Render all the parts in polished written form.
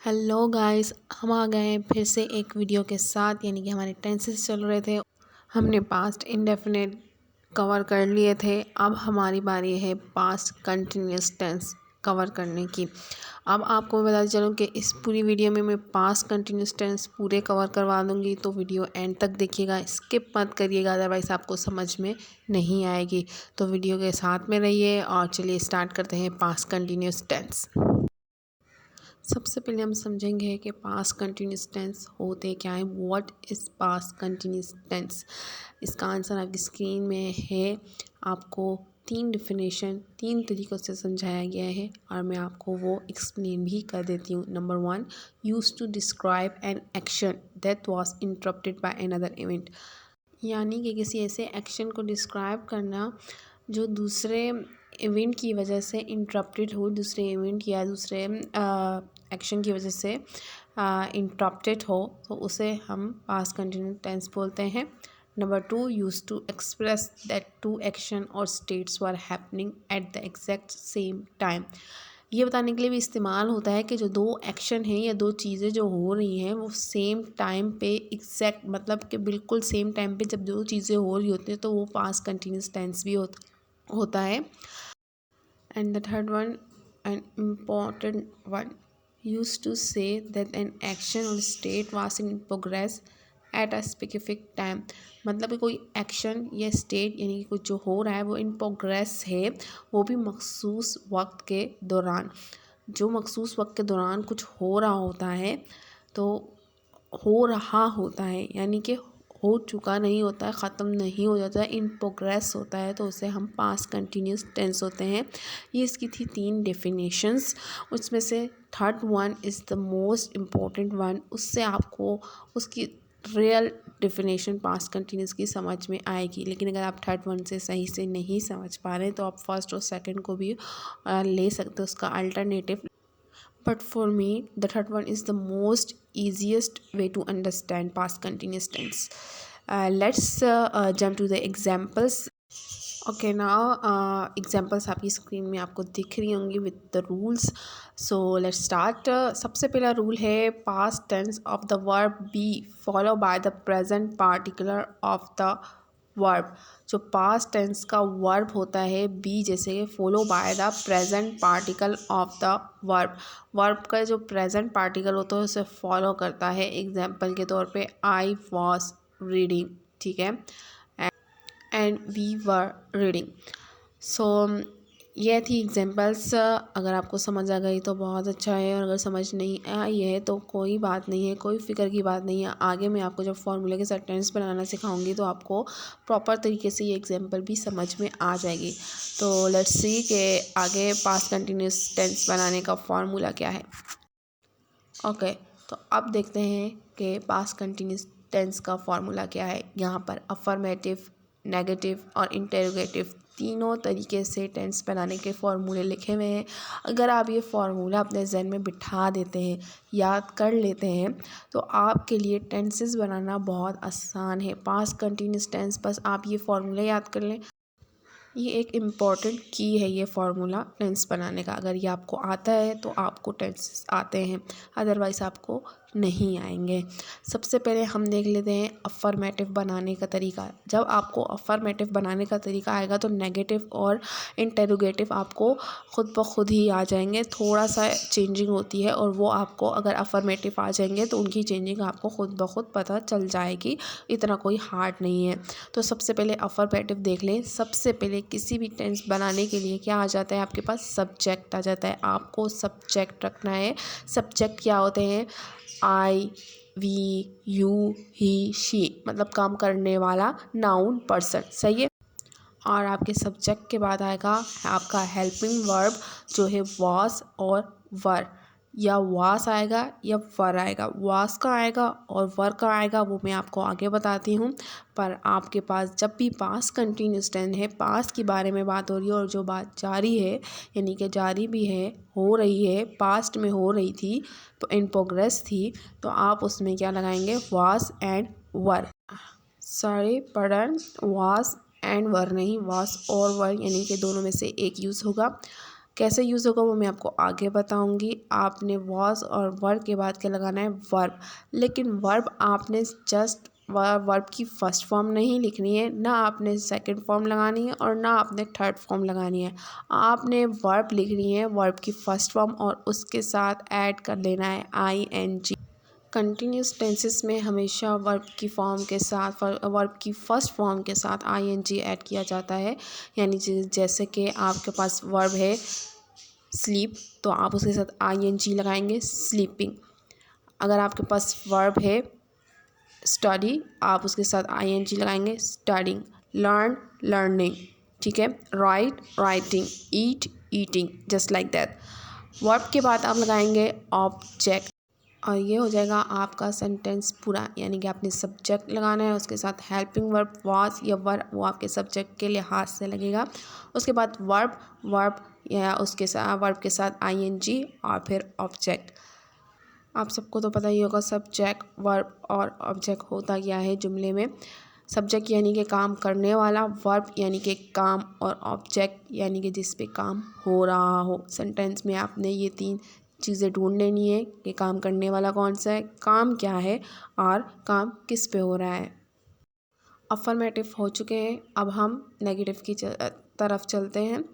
Hello guys, हम आ गए हैं फिर से एक वीडियो के साथ। यानी कि हमारे टेंसेस चल रहे थे, हमने पास्ट इंडेफिनिट कवर कर लिए थे। अब हमारी बारी है पास्ट कंटिन्यूस टेंस कवर करने की। अब आपको मैं बताती चलूँ कि इस पूरी वीडियो में मैं पास्ट कंटिन्यूस टेंस पूरे कवर करवा दूँगी, तो वीडियो एंड तक देखिएगा, स्किप मत करिएगा, अदरवाइज़ आपको समझ में नहीं आएगी। तो वीडियो के साथ में रहिए और चलिए स्टार्ट करते हैं पास्ट कंटिन्यूस टेंस। सबसे पहले हम समझेंगे कि पास्ट कंटिन्यूस टेंस होते क्या है। What is past continuous tense? इसका आंसर आपकी स्क्रीन में है। आपको तीन डिफिनेशन तीन तरीक़ों से समझाया गया है और मैं आपको वो एक्सप्लेन भी कर देती हूँ। Number 1, use to describe an action that was interrupted by another event. यानी कि किसी ऐसे एक्शन को डिस्क्राइब करना जो दूसरे इवेंट की वजह से इंटरप्टेड हो, दूसरे इवेंट या दूसरे एक्शन की वजह से इंटरप्टेड हो, तो उसे हम पास्ट कंटिन्यूस टेंस बोलते हैं। Number 2, use to express that to action or states were happening at the exact same time. ये बताने के लिए भी इस्तेमाल होता है कि जो दो एक्शन हैं या दो चीज़ें जो हो रही हैं वो सेम टाइम पे एग्जैक्ट, मतलब कि बिल्कुल सेम टाइम पे जब दो चीज़ें हो रही होती हैं तो वो पास्ट कंटिन्यूस टेंस भी होता है। And the third one, an important one, use to say that an action or state was in progress at a specific time. मतलब कि कोई एक्शन या स्टेट यानी कि कुछ जो हो रहा है वो इन प्रोग्रेस है, वो भी मखसूस वक्त के दौरान। जो मखसूस वक्त के दौरान कुछ हो रहा होता है तो हो रहा होता है, यानी कि हो चुका नहीं होता है, ख़त्म नहीं हो जाता है, इन प्रोग्रेस होता है, तो उसे हम पास्ट कंटिन्यूस टेंस होते हैं। ये इसकी थी तीन डेफिनेशंस। उसमें से third one is the most important one. उससे आपको उसकी रियल डेफिनेशन पास्ट कंटिन्यूस की समझ में आएगी। लेकिन अगर आप थर्ड वन से सही से नहीं समझ पा रहे तो आप फर्स्ट और सेकंड को भी ले सकते हो, उसका alternative. But for me, the third one is the most easiest way to understand past continuous tense. Let's jump to the examples. Okay, now examples आपकी स्क्रीन में आपको दिख रही होंगी with the rules. So let's start. सबसे पहला rule है past tense of the verb be followed by the present particular of the verb. जो पास्ट टेंस का वर्ब होता है बी, जैसे follow by the present particle of the verb. Verb का जो प्रेजेंट पार्टिकल होता है उसे फॉलो करता है। एग्जाम्पल के तौर पे आई वॉज रीडिंग, ठीक है, एंड वी वर रीडिंग। सो ये थी एग्जांपल्स। अगर आपको समझ आ गई तो बहुत अच्छा है, और अगर समझ नहीं आई है तो कोई बात नहीं है, कोई फ़िक्र की बात नहीं है। आगे मैं आपको जब फॉर्मूले के साथ टेंस बनाना सिखाऊंगी तो आपको प्रॉपर तरीके से ये एग्जांपल भी समझ में आ जाएगी। तो लेट्स सी कि आगे पास्ट कंटिन्यूस टेंस बनाने का फॉर्मूला क्या है। ओके, तो अब देखते हैं कि पास्ट कंटिन्यूस टेंस का फॉर्मूला क्या है। यहाँ पर अफर्मेटिव, नेगेटिव और इंटेरोगेटिव तीनों तरीके से टेंस बनाने के फॉर्मूले लिखे हुए हैं। अगर आप ये फॉर्मूला अपने जहन में बिठा देते हैं, याद कर लेते हैं, तो आपके लिए टेंसेस बनाना बहुत आसान है। पास्ट कंटिन्यूस टेंस, बस आप ये फॉर्मूला याद कर लें। ये एक इम्पॉर्टेंट की है ये फार्मूला टेंस बनाने का। अगर ये आपको आता है तो आपको टेंसेस आते हैं, अदरवाइज़ आपको नहीं आएंगे। सबसे पहले हम देख लेते हैं अफर्मेटिव बनाने का तरीका। जब आपको अफर्मेटिव बनाने का तरीका आएगा तो नेगेटिव और इंटेरोगेटिव आपको खुद ब खुद ही आ जाएंगे। थोड़ा सा चेंजिंग होती है, और वो आपको अगर अफर्मेटिव आ जाएंगे तो उनकी चेंजिंग आपको खुद ब खुद पता चल जाएगी। इतना कोई हार्ड नहीं है। तो सबसे पहले अफर्मेटिव देख लें। सबसे पहले किसी भी टेंस बनाने के लिए क्या आ जाता है, आपके पास सब्जेक्ट आ जाता है। आपको सब्जेक्ट रखना है। सब्जेक्ट क्या होते हैं? आई, वी, यू, ही, शी, मतलब काम करने वाला नाउन पर्सन, सही है। और आपके सब्जेक्ट के बाद आएगा आपका हेल्पिंग वर्ब, जो है वास और वर। या वास आएगा या वर आएगा। वास का आएगा और वर का आएगा, वो मैं आपको आगे बताती हूँ। पर आपके पास जब भी पास्ट कंटिन्यूस टेंस है, पास्ट के बारे में बात हो रही है और जो बात जारी है, यानी कि जारी भी है, हो रही है, पास्ट में हो रही थी, तो इन प्रोग्रेस थी, तो आप उसमें क्या लगाएंगे? वास एंड वर। सॉरी वास एंड वर नहीं, वास और वर, यानी कि दोनों में से एक यूज़ होगा। कैसे यूज़ होगा वो मैं आपको आगे बताऊंगी। आपने वॉज और वर्ब के बाद क्या लगाना है, वर्ब। लेकिन वर्ब आपने जस्ट वर्ब की फर्स्ट फॉर्म नहीं लिखनी है, ना आपने सेकंड फॉर्म लगानी है और ना आपने थर्ड फॉर्म लगानी है। आपने वर्ब लिखनी है, वर्ब की फर्स्ट फॉर्म, और उसके साथ ऐड कर लेना है ING। कंटिन्यूस टेंसेस में हमेशा वर्ब की फॉर्म के साथ, वर्ब की फर्स्ट फॉर्म के साथ ING ऐड किया जाता है। यानी जैसे कि आपके पास वर्ब है स्लीप, तो आप उसके साथ ING लगाएंगे, स्लीपिंग। अगर आपके पास वर्ब है स्टडी, आप उसके साथ ING लगाएंगे, स्टडिंग। Learn, learning. ठीक है। Right, writing. Eat, eating. Just like that. Verb के बाद आप लगाएंगे ऑब्जेक्ट, और ये हो जाएगा आपका सेंटेंस पूरा। यानी कि आपने सब्जेक्ट लगाना है, उसके साथ हेल्पिंग वर्ब वाज या वर, वो आपके सब्जेक्ट के लिहाज से लगेगा। उसके बाद वर्ब, वर्ब या उसके साथ वर्ब के साथ ING और फिर ऑब्जेक्ट। आप सबको तो पता ही होगा सब्जेक्ट, वर्ब और ऑब्जेक्ट होता क्या है जुमले में। सब्जेक्ट यानी कि काम करने वाला, वर्ब यानी कि काम, और ऑब्जेक्ट यानी कि जिस पे काम हो रहा हो। सेंटेंस में आपने ये 3 चीज़ें ढूंढ लेनी है कि काम करने वाला कौन सा है, काम क्या है, और काम किस पे हो रहा है। अफर्मेटिव हो चुके हैं, अब हम नेगेटिव की तरफ चलते हैं।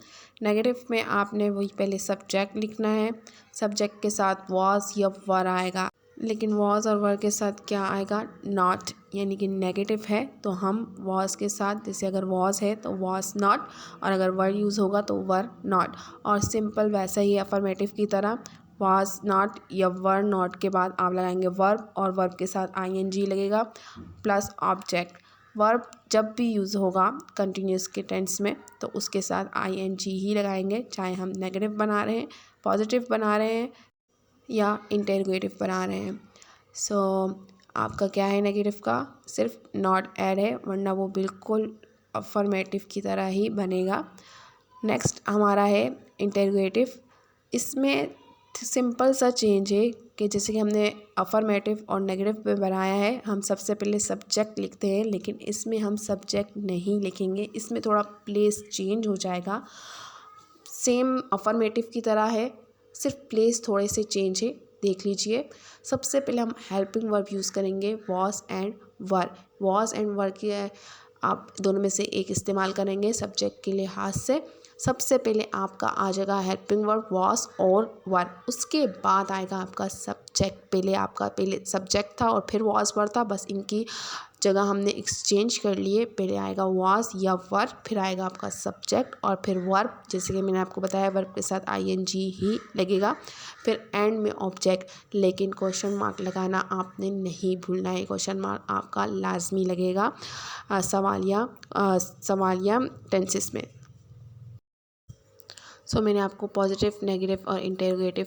नेगेटिव में आपने वही पहले सब्जेक्ट लिखना है, सब्जेक्ट के साथ वॉज या वर आएगा। लेकिन वॉज और वर के साथ क्या आएगा, नॉट। यानी कि नेगेटिव है तो हम वॉज के साथ, जैसे अगर वॉज है तो वॉज नॉट, और अगर वर यूज़ होगा तो वर नॉट। और सिंपल वैसा ही अफर्मेटिव की तरह वॉज नॉट या वर नॉट के बाद आप लगाएंगे वर्ब, और वर्ब के साथ ING लगेगा प्लस ऑब्जेक्ट। वर्ब जब भी यूज़ होगा कंटिन्यूस के टेंस में तो उसके साथ ING ही लगाएंगे, चाहे हम नेगेटिव बना रहे हैं, पॉजिटिव बना रहे हैं या इंटेरोगेटिव बना रहे हैं। सो आपका क्या है, नेगेटिव का सिर्फ नॉट ऐड है, वरना वो बिल्कुल अफर्मेटिव की तरह ही बनेगा। नेक्स्ट हमारा है इंटेरोगेटिव। इसमें सिंपल सा चेंज है कि जैसे कि हमने अफर्मेटिव और नेगेटिव पे बनाया है, हम सबसे पहले सब्जेक्ट लिखते हैं, लेकिन इसमें हम सब्जेक्ट नहीं लिखेंगे। इसमें थोड़ा प्लेस चेंज हो जाएगा। सेम अफर्मेटिव की तरह है, सिर्फ प्लेस थोड़े से चेंज है, देख लीजिए। सबसे पहले हम हेल्पिंग वर्ब यूज़ करेंगे, was and were. Was and were की आप दोनों में से एक इस्तेमाल करेंगे सब्जेक्ट के लिहाज से। सबसे पहले आपका आ जाएगा हेल्पिंग वर्ब वॉज और वर, उसके बाद आएगा आपका सब्जेक्ट। पहले सब्जेक्ट था और फिर वॉज वर था, बस इनकी जगह हमने एक्सचेंज कर लिए। पहले आएगा वॉज या वर, फिर आएगा आपका सब्जेक्ट और फिर वर्ब, जैसे कि मैंने आपको बताया वर्ब के साथ ING ही लगेगा, फिर एंड में ऑब्जेक्ट। लेकिन क्वेश्चन मार्क लगाना आपने नहीं भूलना है, क्वेश्चन मार्क आपका लाजमी लगेगा सवालिया टेंसेस में। मैंने आपको पॉजिटिव, नेगेटिव और इंटेरोगेटिव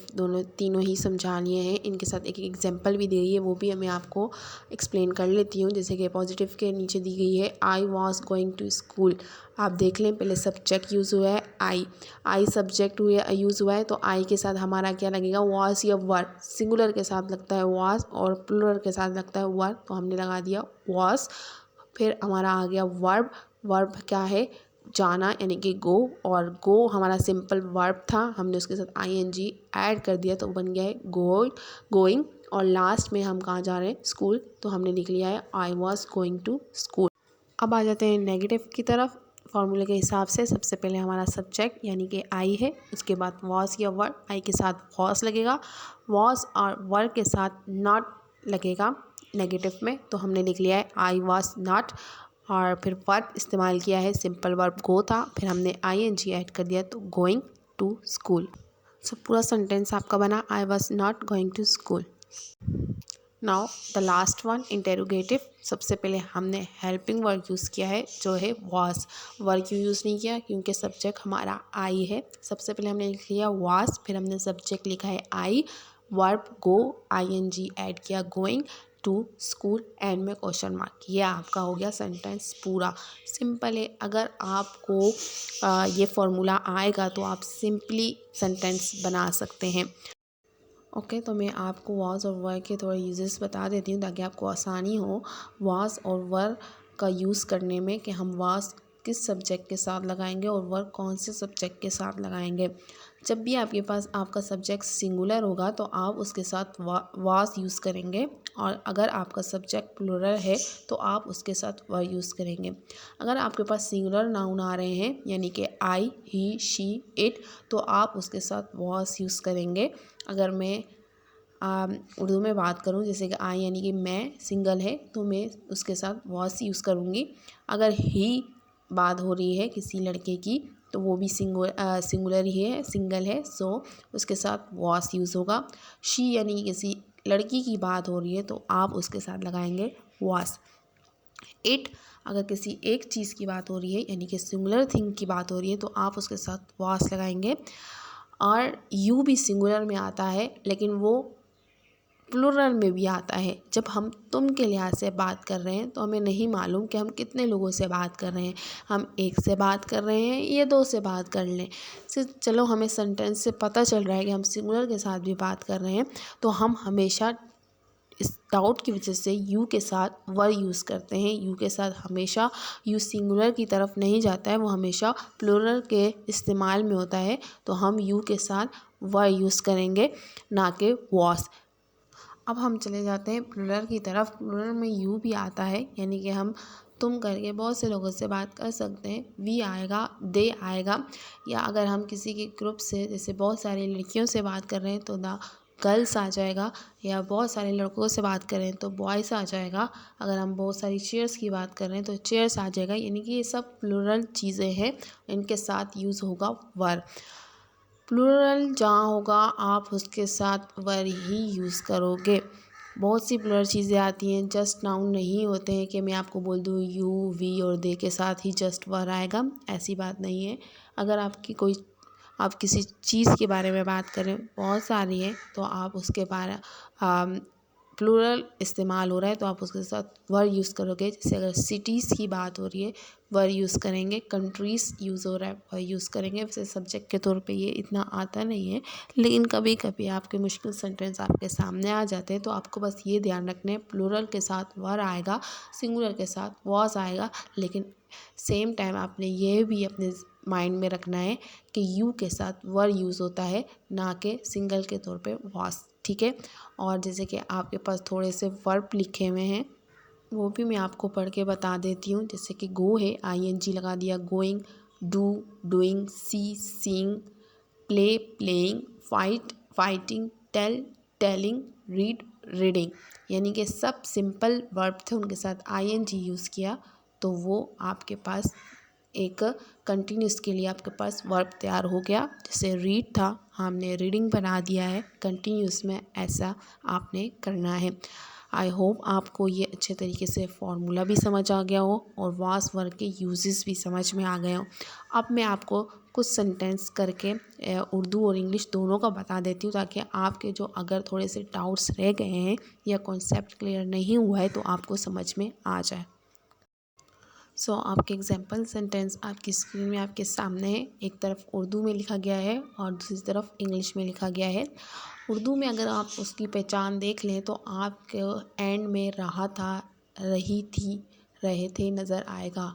तीनों ही समझा लिए हैं। इनके साथ एक एग्जांपल भी दी गई है, वो भी मैं आपको एक्सप्लेन कर लेती हूँ। जैसे कि पॉजिटिव के नीचे दी गई है I was going to school. आप देख लें, पहले सब्जेक्ट यूज़ हुआ है आई सब्जेक्ट यूज़ हुआ है, तो आई के साथ हमारा क्या लगेगा, वॉज या वर। सिंगुलर के साथ लगता है वॉज और प्लूरल के साथ लगता है वर, तो हमने लगा दिया वॉज। फिर हमारा आ गया वर्ब। वर्ब क्या है, जाना, यानी कि गो, और गो हमारा सिंपल वर्ब था, हमने उसके साथ ING ऐड कर दिया तो बन गया है गोइंग। और लास्ट में हम कहाँ जा रहे हैं, स्कूल, तो हमने लिख लिया है I was going to school. अब आ जाते हैं नेगेटिव की तरफ। फॉर्मूले के हिसाब से सबसे पहले हमारा सब्जेक्ट यानी कि आई है, उसके बाद वॉज या वर, आई के साथ वॉज लगेगा, वॉज और वर के साथ नॉट लगेगा नेगेटिव में, तो हमने लिख लिया है आई वॉज नॉट। और फिर वर्ब इस्तेमाल किया है, सिंपल वर्ब गो था, फिर हमने ING ऐड कर दिया तो गोइंग टू स्कूल। पूरा सेंटेंस आपका बना I was not going to school. Now the last one interrogative. सबसे पहले हमने हेल्पिंग वर्ब यूज़ किया है जो है वॉज। वर्ब क्यों यूज़ नहीं किया, क्योंकि सब्जेक्ट हमारा आई है। सबसे पहले हमने लिख लिया वॉज, फिर हमने सब्जेक्ट लिखा है आई, वर्ब गो, ING ऐड किया गोइंग टू स्कूल, एंड में क्वेश्चन मार्क। ये आपका हो गया सेंटेंस पूरा। सिंपल है, अगर आपको ये फॉर्मूला आएगा तो आप सिंपली सेंटेंस बना सकते हैं। ओके, तो मैं आपको वॉज और वर के थोड़े यूजेस बता देती हूँ ताकि आपको आसानी हो वॉज और वर का यूज़ करने में, कि हम वॉज किस सब्जेक्ट के साथ लगाएंगे और वर कौन से सब्जेक्ट के साथ लगाएंगे। जब भी आपके पास आपका सब्जेक्ट सिंगुलर होगा तो आप उसके साथ वास यूज़ करेंगे, और अगर आपका सब्जेक्ट प्लूरल है तो आप उसके साथ वर यूज़ करेंगे। अगर आपके पास सिंगुलर नाउन आ रहे हैं यानी कि आई, ही, शी, इट, तो आप उसके साथ वास यूज़ करेंगे। अगर मैं उर्दू में बात करूँ, जैसे कि आई यानी कि मैं सिंगल है तो मैं उसके साथ वास यूज़ करूँगी। अगर ही बात हो रही है किसी लड़के की तो वो भी सिंगुलर ही है, सिंगल है, सो उसके साथ वास यूज़ होगा। शी यानी कि किसी लड़की की बात हो रही है तो आप उसके साथ लगाएंगे वास। इट अगर किसी एक चीज़ की बात हो रही है यानी कि सिंगुलर थिंग की बात हो रही है तो आप उसके साथ वास लगाएंगे। और यू भी सिंगुलर में आता है लेकिन वो प्लूरल में भी आता है। जब हम तुम के लिहाज से बात कर रहे हैं तो हमें नहीं मालूम कि हम कितने लोगों से बात कर रहे हैं, हम एक से बात कर रहे हैं या दो से बात कर लें। सिर्फ चलो हमें सेंटेंस से पता चल रहा है कि हम सिंगुलर के साथ भी बात कर रहे हैं, तो हम हमेशा इस डाउट की वजह से यू के साथ वर यूज़ करते हैं। यू के साथ हमेशा यू सिंगुलर की तरफ नहीं जाता है, वो हमेशा प्लूरल के इस्तेमाल में होता है, तो हम यू के साथ वर यूज़ करेंगे, ना कि वॉस। अब हम चले जाते हैं प्लूरल की तरफ। प्लूरल में यू भी आता है यानी कि हम तुम करके बहुत से लोगों से बात कर सकते हैं। वी आएगा, दे आएगा, या अगर हम किसी के ग्रुप से जैसे बहुत सारी लड़कियों से बात कर रहे हैं तो द गर्ल्स आ जाएगा, या बहुत सारे लड़कों से बात कर रहे हैं तो बॉयज़ आ जाएगा। अगर हम बहुत सारी चेयर्स की बात कर रहे हैं तो चेयर्स आ जाएगा। यानी कि ये सब प्लूरल चीज़ें हैं, इनके साथ यूज़ होगा वर। प्लूरल जहाँ होगा आप उसके साथ वर ही यूज़ करोगे। बहुत सी प्लूरल चीज़ें आती हैं, जस्ट नाउन नहीं होते हैं कि मैं आपको बोल दूँ यू, वी और दे के साथ ही जस्ट वर आएगा, ऐसी बात नहीं है। अगर आप किसी चीज़ के बारे में बात करें, बहुत सारी है, तो आप उसके बारे प्लूरल इस्तेमाल हो रहा है तो आप उसके साथ वर यूज़ करोगे। जैसे अगर सिटीज़ की बात हो रही है वर यूज़ करेंगे, कंट्रीज़ यूज़ हो रहा है वर यूज़ करेंगे। वैसे सब्जेक्ट के तौर पे ये इतना आता नहीं है, लेकिन कभी कभी आपके मुश्किल सेंटेंस आपके सामने आ जाते हैं तो आपको बस ये ध्यान रखना है प्लूरल के साथ वर आएगा, सिंगुलर के साथ वॉस आएगा, लेकिन सेम टाइम आपने ये भी अपने माइंड में रखना है कि यू के साथ वर यूज़ होता है, ना कि सिंगल के तौर पे वॉस, ठीक है। और जैसे कि आपके पास थोड़े से वर्ब लिखे हुए हैं वो भी मैं आपको पढ़ के बता देती हूँ। जैसे कि गो है, ING लगा दिया, going, do, doing, see, seeing, play, playing, fight, fighting, tell, telling, read, reading. यानी कि सब सिंपल वर्ब थे, उनके साथ ING यूज़ किया तो वो आपके पास एक कंटिन्यूस के लिए आपके पास वर्ब तैयार हो गया। जैसे रीड था, हमने रीडिंग बना दिया है, कंटिन्यूस में ऐसा आपने करना है। आई होप आपको ये अच्छे तरीके से फॉर्मूला भी समझ आ गया हो और वास वर्ब के यूजेस भी समझ में आ गए हो। अब मैं आपको कुछ सेंटेंस करके उर्दू और इंग्लिश दोनों का बता देती हूँ, ताकि आपके जो अगर थोड़े से डाउट्स रह गए हैं या कॉन्सेप्ट क्लियर नहीं हुआ है तो आपको समझ में आ जाए। आपके एग्जाम्पल सेंटेंस आपकी स्क्रीन में आपके सामने है। एक तरफ उर्दू में लिखा गया है और दूसरी तरफ इंग्लिश में लिखा गया है। उर्दू में अगर आप उसकी पहचान देख लें तो आपके एंड में रहा था, रही थी, रहे थे नज़र आएगा।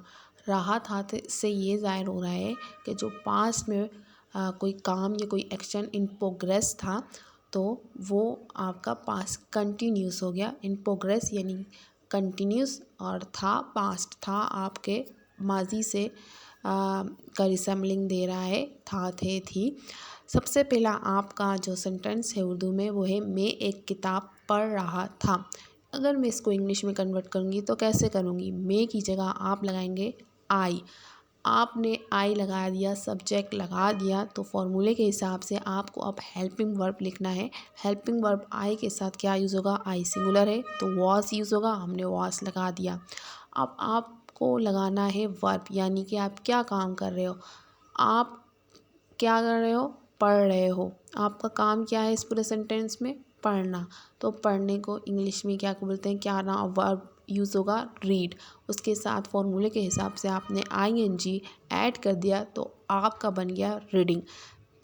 रहा था से ये ज़ाहिर हो रहा है कि जो पास्ट में कोई काम या कोई एक्शन इन प्रोग्रेस था तो वो आपका पास्ट कंटिन्यूस हो गया। इन प्रोग्रेस यानी कंटिन्यूस, और था पास्ट था आपके माजी से का रिसेम्बलिंग दे रहा है, था, थे, थी। सबसे पहला आपका जो सेंटेंस है उर्दू में वो है मैं एक किताब पढ़ रहा था। अगर मैं इसको इंग्लिश में कन्वर्ट करूँगी तो कैसे करूँगी? मैं की जगह आप लगाएंगे आई। आपने आई लगा दिया, सब्जेक्ट लगा दिया, तो फॉर्मूले के हिसाब से आपको अब हेल्पिंग वर्ब लिखना है। हेल्पिंग वर्ब आई के साथ क्या यूज़ होगा? आई सिंगुलर है तो वॉस यूज़ होगा, हमने वॉस लगा दिया। अब आपको लगाना है वर्ब, यानी कि आप क्या काम कर रहे हो। आप क्या कर रहे हो? पढ़ रहे हो। आपका काम क्या है इस पूरे सेंटेंस में? पढ़ना। तो पढ़ने को इंग्लिश में क्या बोलते हैं? क्या ना वर्ब यूज़ होगा? रीड। उसके साथ फॉर्मूले के हिसाब से आपने ING ऐड कर दिया तो आपका बन गया रीडिंग।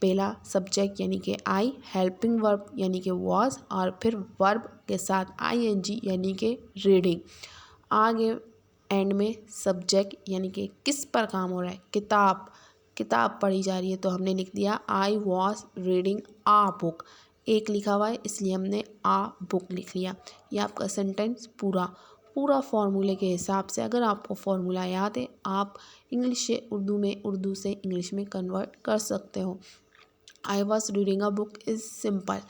पहला सब्जेक्ट यानी कि आई, हेल्पिंग वर्ब यानी कि वॉज, और फिर वर्ब के साथ ING यानी कि रीडिंग। आगे एंड में सब्जेक्ट यानी कि किस पर काम हो रहा है? किताब, किताब पढ़ी जा रही है, तो हमने लिख दिया I was reading a book. एक लिखा हुआ है इसलिए हमने आ बुक लिख लिया। ये आपका सेंटेंस पूरा फार्मूले के हिसाब से, अगर आपको फार्मूला याद है आप इंग्लिश से उर्दू में, उर्दू से इंग्लिश में कन्वर्ट कर सकते हो। आई was reading a book is simple.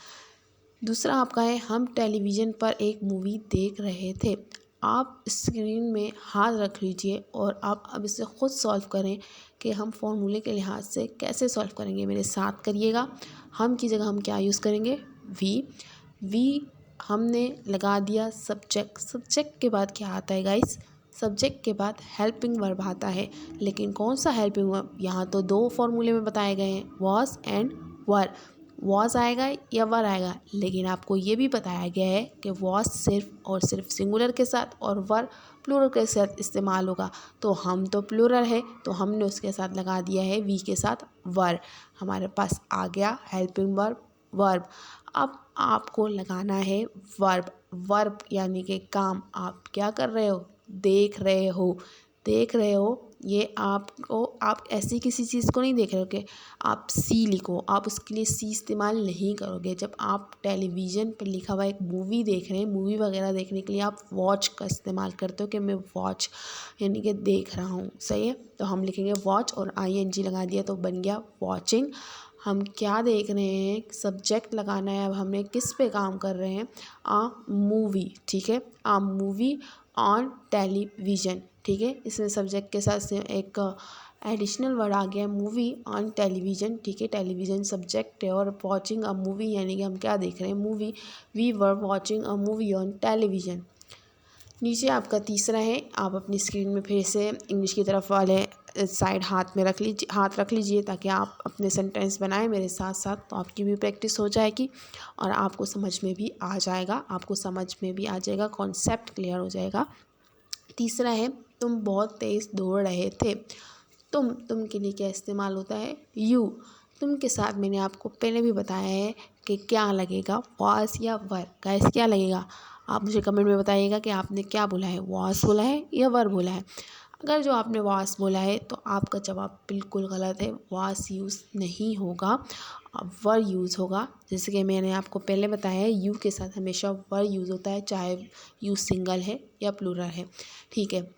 दूसरा आपका है हम टेलीविज़न पर एक मूवी देख रहे थे। आप स्क्रीन में हाथ रख लीजिए और आप अब इसे खुद सॉल्व करें कि हम फॉर्मूले के लिहाज से कैसे सॉल्व करेंगे। मेरे साथ करिएगा। हम की जगह हम क्या यूज़ करेंगे, वी हमने लगा दिया सब्जेक्ट। सब्जेक्ट के बाद क्या आता है गाइस, सब्जेक्ट के बाद हेल्पिंग वर्ब आता है। लेकिन कौन सा हेल्पिंग वर्ब, यहाँ तो दो फॉर्मूले में बताए गए हैं, वॉज एंड वर। वॉज आएगा या वर आएगा, लेकिन आपको ये भी बताया गया है कि वॉज सिर्फ और सिर्फ सिंगुलर के साथ और वर प्लूरल के साथ इस्तेमाल होगा। तो हम तो प्लूरल है तो हमने उसके साथ लगा दिया है वी के साथ वर। हमारे पास आ गया हेल्पिंग वर्ब। अब आपको लगाना है वर्ब यानी कि काम। आप क्या कर रहे हो, देख रहे हो। ये आप ऐसी किसी चीज़ को नहीं देख रहे हो कि आप सी लिखो, आप उसके लिए सी इस्तेमाल नहीं करोगे। जब आप टेलीविज़न पर लिखा हुआ एक मूवी देख रहे हैं, मूवी वगैरह देखने के लिए आप वॉच का इस्तेमाल करते हो कि मैं वॉच यानी कि देख रहा हूँ, सही है। तो हम लिखेंगे वॉच और ING लगा दिया तो बन गया वॉचिंग। हम क्या देख रहे हैं, सब्जेक्ट लगाना है। अब हमने किस पे काम कर रहे हैं, आ मूवी, ठीक है, आ मूवी ऑन टेलीविज़न, ठीक है। इसमें सब्जेक्ट के साथ से एक एडिशनल वर्ड आ गया मूवी ऑन टेलीविज़न, ठीक है। टेलीविज़न सब्जेक्ट है और वॉचिंग अ मूवी यानी कि हम क्या देख रहे हैं, movie. We were watching a movie on television. नीचे आपका तीसरा है, आप अपनी स्क्रीन में फिर से इंग्लिश की तरफ वाले साइड हाथ रख लीजिए ताकि आप अपने सेंटेंस बनाएं मेरे साथ साथ, तो आपकी भी प्रैक्टिस हो जाएगी और आपको समझ में भी आ जाएगा, कॉन्सेप्ट क्लियर हो जाएगा। तीसरा है तुम बहुत तेज़ दौड़ रहे थे। तुम के लिए क्या इस्तेमाल होता है, यू। तुम के साथ मैंने आपको पहले भी बताया है कि क्या लगेगा, वॉस या वर। गाइस क्या लगेगा, आप मुझे कमेंट में बताइएगा कि आपने क्या बोला है, वॉस बोला है या वर बोला है। अगर जो आपने वॉस बोला है तो आपका जवाब बिल्कुल गलत है। वॉस यूज़ नहीं होगा, वर यूज़ होगा। जैसे कि मैंने आपको पहले बताया है यू के साथ हमेशा वर यूज़ होता है, चाहे यू सिंगल है या प्लूरल है, ठीक है।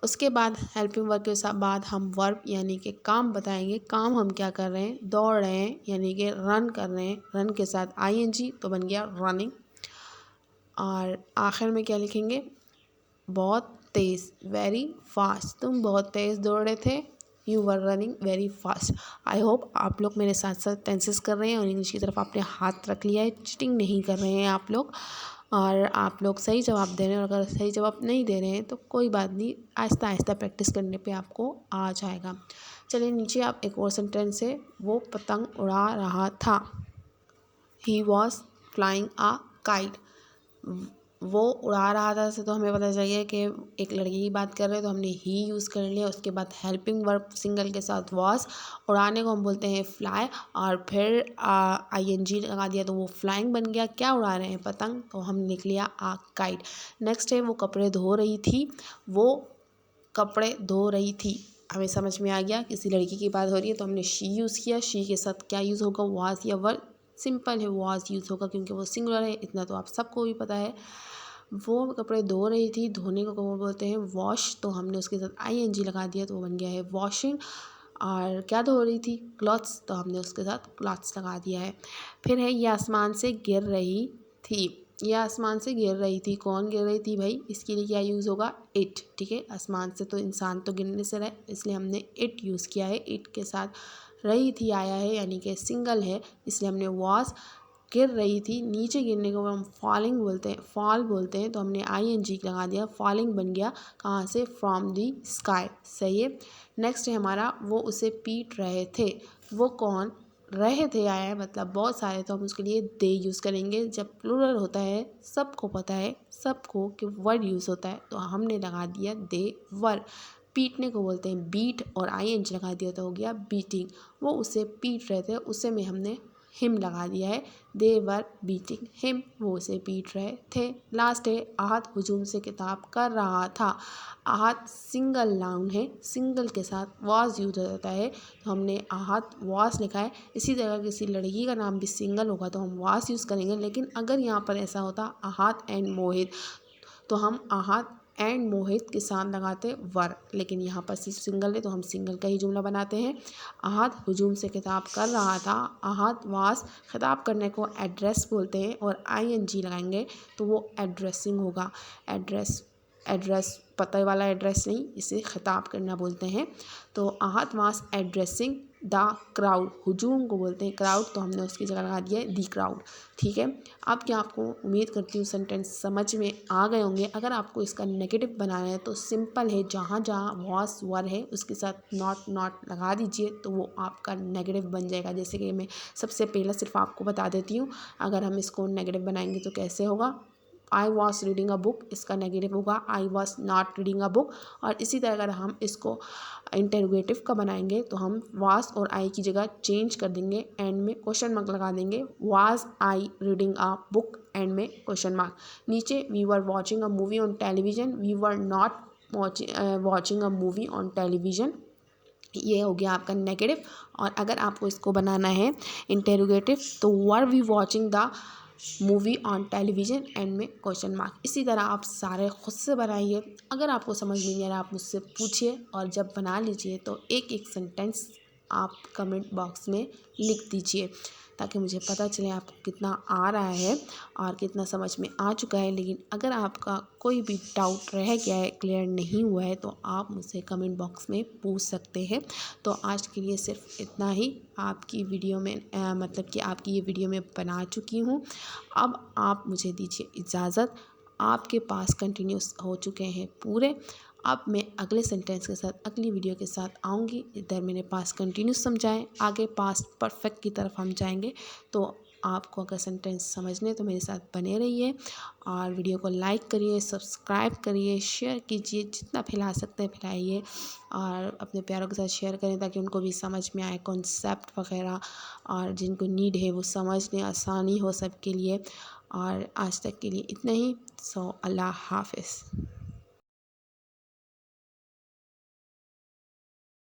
उसके बाद हेल्पिंग वर्ब के साथ बाद हम वर्ब यानी कि काम बताएंगे। काम हम क्या कर रहे हैं, दौड़ रहे हैं यानी कि रन कर रहे हैं। रन के साथ ING तो बन गया रनिंग। और आखिर में क्या लिखेंगे, बहुत तेज़, वेरी फास्ट। तुम बहुत तेज़ दौड़ रहे थे, you were running very fast. I hope आप लोग मेरे साथ साथ टेंसेस कर रहे हैं और इंग्लिश की तरफ आपने हाथ रख लिया है, चीटिंग नहीं कर रहे हैं आप लोग, और आप लोग सही जवाब दे रहे हैं। और अगर सही जवाब नहीं दे रहे हैं तो कोई बात नहीं, आहिस्ता आहिस्ता प्रैक्टिस करने पे आपको आ जाएगा। चलिए नीचे आप एक और सेंटेंस है, वो पतंग उड़ा रहा था। He was flying a kite. वो उड़ा रहा था से तो हमें पता चाहिए कि एक लड़के की बात कर रहे हैं, तो हमने ही यूज़ कर लिया। उसके बाद हेल्पिंग वर्ब सिंगल के साथ वॉज, उड़ाने को हम बोलते हैं फ्लाई, और फिर ING लगा दिया तो वो फ्लाइंग बन गया। क्या उड़ा रहे हैं, पतंग, तो हम लिख लिया आ काइट। नेक्स्ट है वो कपड़े धो रही थी। वो कपड़े धो रही थी, हमें समझ में आ गया किसी लड़की की बात हो रही है तो हमने शी यूज़ किया। शी के साथ क्या यूज़ होगा, वॉज या वर। सिंपल है, वॉज यूज़ होगा क्योंकि वो सिंगुलर है, इतना तो आप सबको भी पता है। वो कपड़े धो रही थी, धोने को वो बोलते हैं वॉश, तो हमने उसके साथ ING लगा दिया तो वो बन गया है वॉशिंग। और क्या धो रही थी, क्लॉथ्स, तो हमने उसके साथ क्लॉथ्स लगा दिया है। फिर है ये आसमान से गिर रही थी। ये आसमान से गिर रही थी, कौन गिर रही थी भाई, इसके लिए क्या यूज़ होगा, इट, ठीक है। आसमान से तो इंसान तो गिरने से रहे, इसलिए हमने इट यूज़ किया है। इट के साथ रही थी आया है यानी कि सिंगल है, इसलिए हमने वॉज। गिर रही थी, नीचे गिरने को हम फॉलिंग बोलते हैं, फॉल बोलते हैं, तो हमने ING लगा दिया, फॉलिंग बन गया कहाँ से, फ्रॉम दी स्काई, सही है। नेक्स्ट है हमारा वो उसे पीट रहे थे। वो कौन रहे थे आया है मतलब बहुत सारे, तो हम उसके लिए दे यूज़ करेंगे। जब प्लूरल होता है सबको पता है सबको कि वर्ड यूज़ होता है, तो हमने लगा दिया दे वर। पीटने को बोलते हैं बीट, और ING लगा दिया तो हो गया बीटिंग। वो उसे पीट रहे थे, उसे में हमने हिम लगा दिया है। दे वर बीटिंग हिम, वो उसे पीट रहे थे। लास्ट है आहत हुजूम से खिताब कर रहा था। आहत सिंगल नाउन है, सिंगल के साथ वॉज यूज हो जाता है, तो हमने आहत वॉज लिखा है। इसी तरह किसी लड़की का नाम भी सिंगल होगा तो हम वॉज यूज़ करेंगे, लेकिन अगर यहाँ पर ऐसा होता आहत एंड मोहित तो हम आहत एंड मोहित के साथ लगाते वर, लेकिन यहाँ पर सिर्फ सिंगल है तो हम सिंगल का ही जुमला बनाते हैं। आहत हुजूम से खिताब कर रहा था। आहत वास खिताब करने को एड्रेस बोलते हैं और ING लगाएंगे तो वो एड्रेसिंग होगा। एड्रेस पते वाला एड्रेस नहीं, इसे खिताब करना बोलते हैं। तो आहत वास एड्रेसिंग द क्राउड, हुजूम को बोलते हैं क्राउड, तो हमने उसकी जगह लगा दिया है दी क्राउड। ठीक है, अब क्या आपको उम्मीद करती हूँ सेंटेंस समझ में आ गए होंगे। अगर आपको इसका नेगेटिव बनाना है तो सिंपल है, जहाँ जहाँ वॉस वर है उसके साथ नॉट लगा दीजिए तो वो आपका नेगेटिव बन जाएगा। जैसे कि मैं सबसे पहले सिर्फ आपको बता देती हूँ, अगर हम इसको नेगेटिव बनाएंगे तो कैसे होगा। आई वॉज रीडिंग अ बुक, इसका नेगेटिव होगा आई was not reading a book. और इसी तरह अगर हम इसको इंटरोगेटिव का बनाएंगे तो हम वाज और आई की जगह चेंज कर देंगे, एंड में क्वेश्चन मार्क लगा देंगे। Was I reading a book, end में क्वेश्चन मार्क। नीचे we were watching a movie on television, we were not watching a movie on television, ये हो गया आपका नेगेटिव। और अगर आपको इसको बनाना है इंटेरोगेटिव तो were we watching the movie on television, end में क्वेश्चन मार्क। इसी तरह आप सारे खुद से बनाइए। अगर आपको समझ नहीं आ रहा आप मुझसे पूछिए, और जब बना लीजिए तो एक एक सेंटेंस आप कमेंट बॉक्स में लिख दीजिए ताकि मुझे पता चले आपको कितना आ रहा है और कितना समझ में आ चुका है। लेकिन अगर आपका कोई भी डाउट रह गया है, क्लियर नहीं हुआ है, तो आप मुझसे कमेंट बॉक्स में पूछ सकते हैं। तो आज के लिए सिर्फ इतना ही। आपकी वीडियो में मतलब कि आपकी ये वीडियो मैं बना चुकी हूँ। अब आप मुझे दीजिए इजाज़त। आपके पास कंटिन्यूस हो चुके हैं पूरे। अब मैं अगले सेंटेंस के साथ अगली वीडियो के साथ आऊँगी। इधर मेरे पास कंटिन्यूस समझाएं, आगे पास्ट परफेक्ट की तरफ हम जाएंगे। तो आपको अगर सेंटेंस समझने तो मेरे साथ बने रहिए, और वीडियो को लाइक करिए, सब्सक्राइब करिए, शेयर कीजिए, जितना फैला सकते हैं फैलाइए, और अपने प्यारों के साथ शेयर करें ताकि उनको भी समझ में आए कॉन्सेप्ट वगैरह, और जिनको नीड है वो समझने आसानी हो सबके लिए। और आज तक के लिए इतना ही। सो अल्लाह हाफ़िज़।